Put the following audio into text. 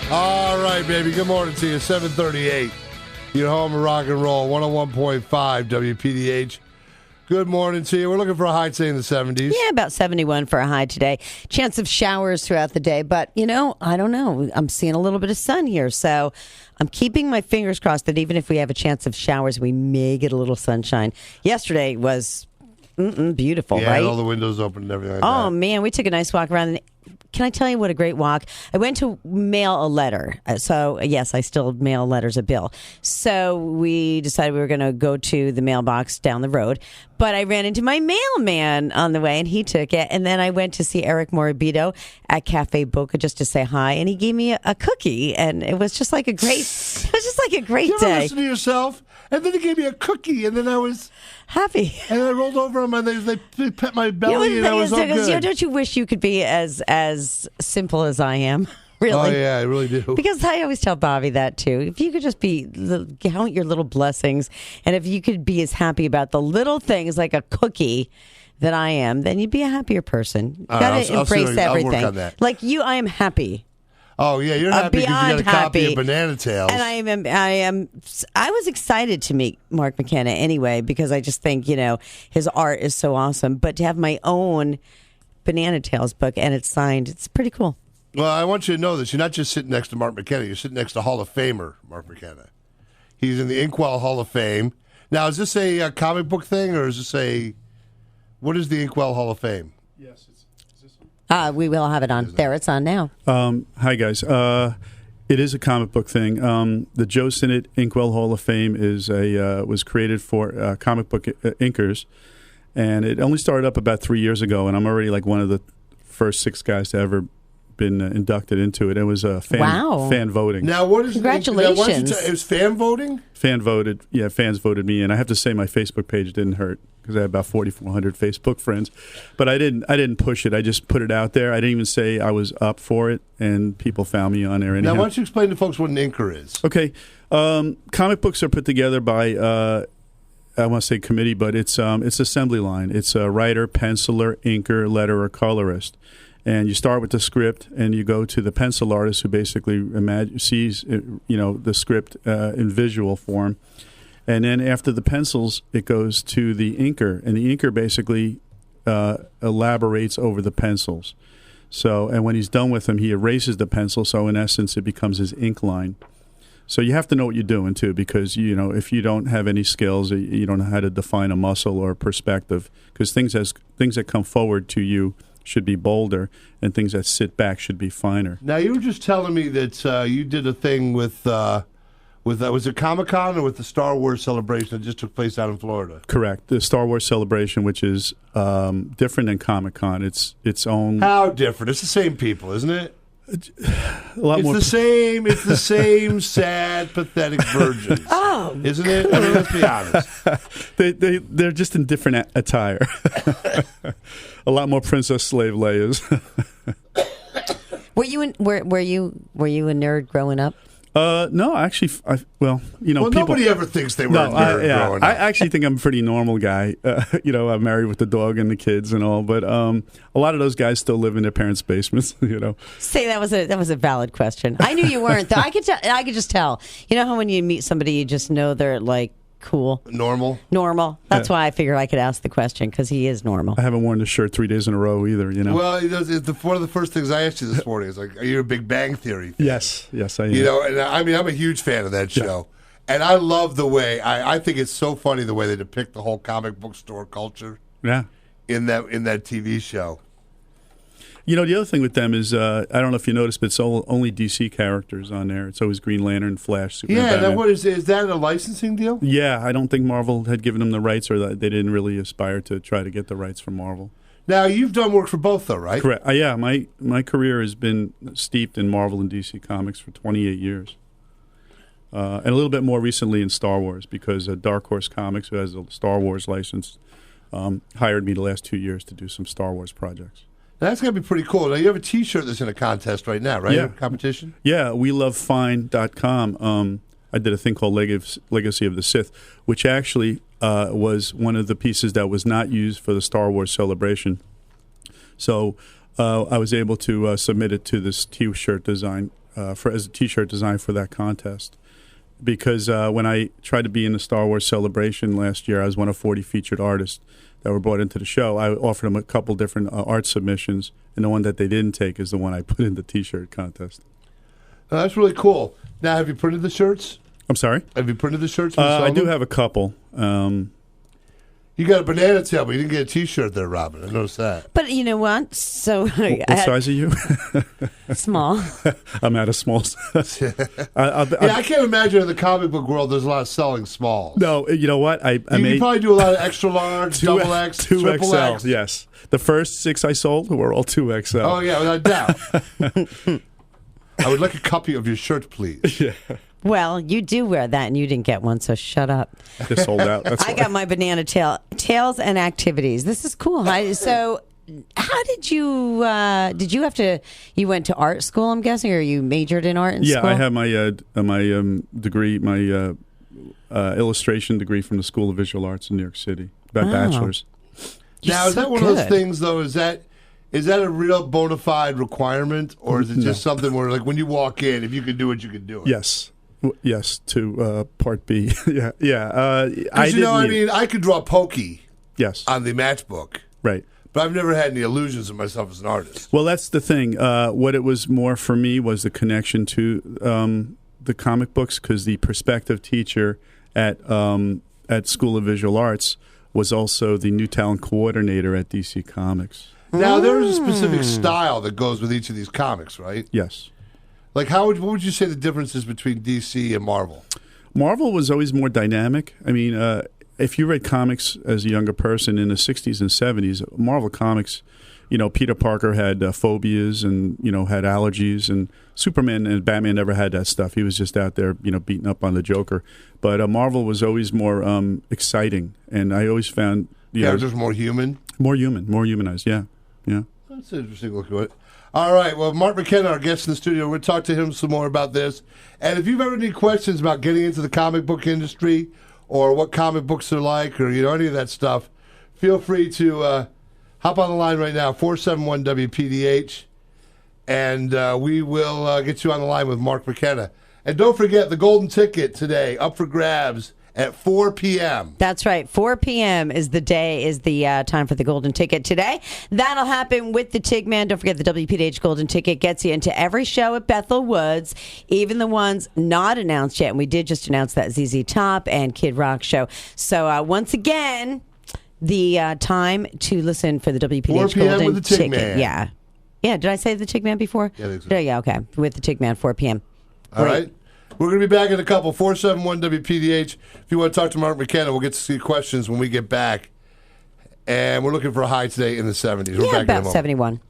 All right, baby. Good morning to you. 7:38. You're home of rock and roll. 101.5 WPDH. Good morning to you. We're looking for a high today in the 70s. Yeah, about 71 for a high today. Chance of showers throughout the day, but, I don't know. I'm seeing a little bit of sun here, so I'm keeping my fingers crossed that even if we have a chance of showers, we may get a little sunshine. Yesterday was beautiful, yeah, right? all the windows open and everything like that. Oh, man, we took a nice walk around. Can I tell you what a great walk? I went to mail a letter. So, yes, I still mail letters a bill. So we decided we were going to go to the mailbox down the road. But I ran into my mailman on the way, and he took it. And then I went to see Eric Morabito at Cafe Boca just to say hi. And he gave me a cookie. And it was just like a great You day. listen to yourself? And then he gave me a cookie, and then I was happy. And I rolled over him, and they pet my belly, and I was all good. Don't you wish you could be as simple as I am? Really? Oh, yeah, I really do. Because I always tell Bobby that, too. If you could just count your little blessings, and if you could be as happy about the little things like a cookie that I am, then you'd be a happier person. You got to embrace everything. I'll work on that. Like you, I am happy. Oh, yeah, you're happy because you got a copy of Banana Tales. And I was excited to meet Mark McKenna anyway, because I just think, his art is so awesome. But to have my own Banana Tales book and it's signed, it's pretty cool. Well, I want you to know that you're not just sitting next to Mark McKenna. You're sitting next to Hall of Famer Mark McKenna. He's in the Inkwell Hall of Fame. Now, is this a comic book thing, or is this what is the Inkwell Hall of Fame? Yes, is this one? We will have it on. There, it's on now. Hi, guys. It is a comic book thing. The Joe Sinnott Inkwell Hall of Fame was created for comic book inkers, and it only started up about 3 years ago, and I'm already like one of the first 6 guys to ever been inducted into it. It was fan voting. Now, what is congratulations? It was fan voting? Fan voted. Yeah, fans voted me in. I have to say my Facebook page didn't hurt because I have about 4,400 Facebook friends. But I didn't push it. I just put it out there. I didn't even say I was up for it, and people found me on there anyhow. Now, why don't you explain to folks what an inker is? Okay. Comic books are put together by I want to say committee, but it's assembly line. It's a writer, penciler, inker, letterer, colorist. And you start with the script, and you go to the pencil artist, who basically sees the script in visual form. And then after the pencils, it goes to the inker, and the inker basically elaborates over the pencils. So, and when he's done with them, he erases the pencil. So in essence, it becomes his ink line. So you have to know what you're doing too, because if you don't have any skills, you don't know how to define a muscle or a perspective. Because things that come forward to you should be bolder, and things that sit back should be finer. Now, you were just telling me that you did a thing with was it Comic-Con or with the Star Wars celebration that just took place out in Florida? Correct. The Star Wars celebration, which is different than Comic-Con. It's its own. How different? It's the same people, isn't it? It's the same sad, pathetic virgins. Oh, isn't it? I mean, let's be honest. They're just in different attire. A lot more Princess Slave Leias. Were you a nerd growing up? No, actually, people. Nobody ever thinks they were a nerd growing up. I actually think I'm a pretty normal guy. I'm married with the dog and the kids and all, but a lot of those guys still live in their parents' basements. Say that was a valid question. I knew you weren't, though. I could just tell. You know how when you meet somebody, you just know they're like cool, normal. That's why I figured I could ask the question, because he is normal. I haven't worn the shirt 3 days in a row either. Well, one of the first things I asked you this morning is like, are you a Big Bang Theory fan? Yes, I am. And I mean, I'm a huge fan of that show, and I love the way I think it's so funny the way they depict the whole comic book store culture. Yeah, in that TV show. The other thing with them is, I don't know if you noticed, but it's only DC characters on there. It's always Green Lantern, Flash, Superman. Yeah, Batman. now what is that a licensing deal? Yeah, I don't think Marvel had given them the rights, or that they didn't really aspire to try to get the rights from Marvel. Now, you've done work for both, though, right? Correct. Yeah, my career has been steeped in Marvel and DC Comics for 28 years. And a little bit more recently in Star Wars, because Dark Horse Comics, who has a Star Wars license, hired me the last 2 years to do some Star Wars projects. Now, that's going to be pretty cool. Now, you have a T-shirt that's in a contest right now, right? Yeah. Competition? Yeah, WeLoveFine.com. I did a thing called Legacy of the Sith, which actually was one of the pieces that was not used for the Star Wars celebration. So I was able to submit it to this T-shirt design as a T-shirt design for that contest. Because when I tried to be in the Star Wars celebration last year, I was one of 40 featured artists that were brought into the show. I offered them a couple different art submissions, and the one that they didn't take is the one I put in the T-shirt contest. That's really cool. Now, have you printed the shirts? I'm sorry? Have you printed the shirts? I do have a couple. You got a banana tail, but you didn't get a T-shirt there, Robyn. I noticed that. But you know what? So What size are you? Small. I'm at a small size. I can't imagine in the comic book world there's a lot of selling smalls. No, you know what? You probably do a lot of extra large, double X, triple X. Yes. The first 6 I sold were all 2XL. Oh, yeah, without doubt. I would like a copy of your shirt, please. Yeah. Well, you do wear that, and you didn't get one, so shut up. Just sold out. That's I got my banana tails and activities. This is cool. So, how did you have to? You went to art school, I'm guessing, or you majored in art in school? Yeah, I have my degree, my illustration degree from the School of Visual Arts in New York City, bachelor's. Now, is that one of those things, though? Is that a real bona fide requirement, or is it just something where, like, when you walk in, if you can do it, you can do it? Yes, to Part B. yeah. I could draw pokey. Yes. On the matchbook. Right. But I've never had any illusions of myself as an artist. Well, that's the thing. What it was more for me was the connection to the comic books, because the perspective teacher at School of Visual Arts was also the new talent coordinator at DC Comics. Now, there is a specific style that goes with each of these comics, right? Yes. Like, what would you say the difference is between DC and Marvel? Marvel was always more dynamic. I mean, if you read comics as a younger person in the 60s and 70s, Marvel Comics, Peter Parker had phobias and, had allergies, and Superman and Batman never had that stuff. He was just out there, beating up on the Joker. But Marvel was always more exciting, and I always found... Characters more human? More humanized, yeah. That's an interesting look at it. All right, well, Mark McKenna, our guest in the studio, we're going to talk to him some more about this. And if you've ever any questions about getting into the comic book industry or what comic books are like or, any of that stuff, feel free to hop on the line right now, 471-WPDH, and we will get you on the line with Mark McKenna. And don't forget, the golden ticket today, up for grabs at 4 p.m. That's right. 4 p.m. is the time for the golden ticket today. That'll happen with the Tigman. Don't forget, the WPDH golden ticket gets you into every show at Bethel Woods, even the ones not announced yet. And we did just announce that ZZ Top and Kid Rock show. So once again, the time to listen for the WPDH golden with the ticket. Yeah. Did I say the Tigman before? Yeah, I think so. Yeah, okay. With the Tigman, 4 p.m. All right. We're going to be back in a couple. 471-WPDH. If you want to talk to Mark McKenna, we'll get to see questions when we get back. And we're looking for a high today in the 70s. We're back in a moment. About 71.